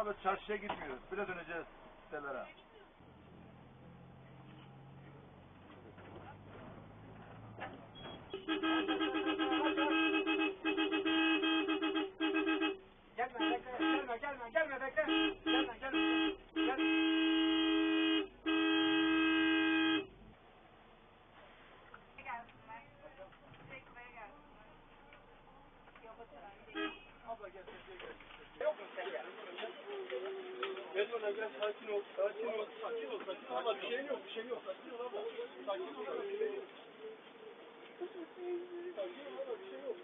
Abi çarşıya gitmiyoruz. Biraz döneceğiz sitelere. Gelme bekle. Gelme bekle. Gelme. Abla gel. Yok mu sen gel? Gel bana gel, sakin ol. Abla bir şey yok. Sakin ol abla. Sakin ol abla, bir şey yok. Sakin ol abla, bir şey yok.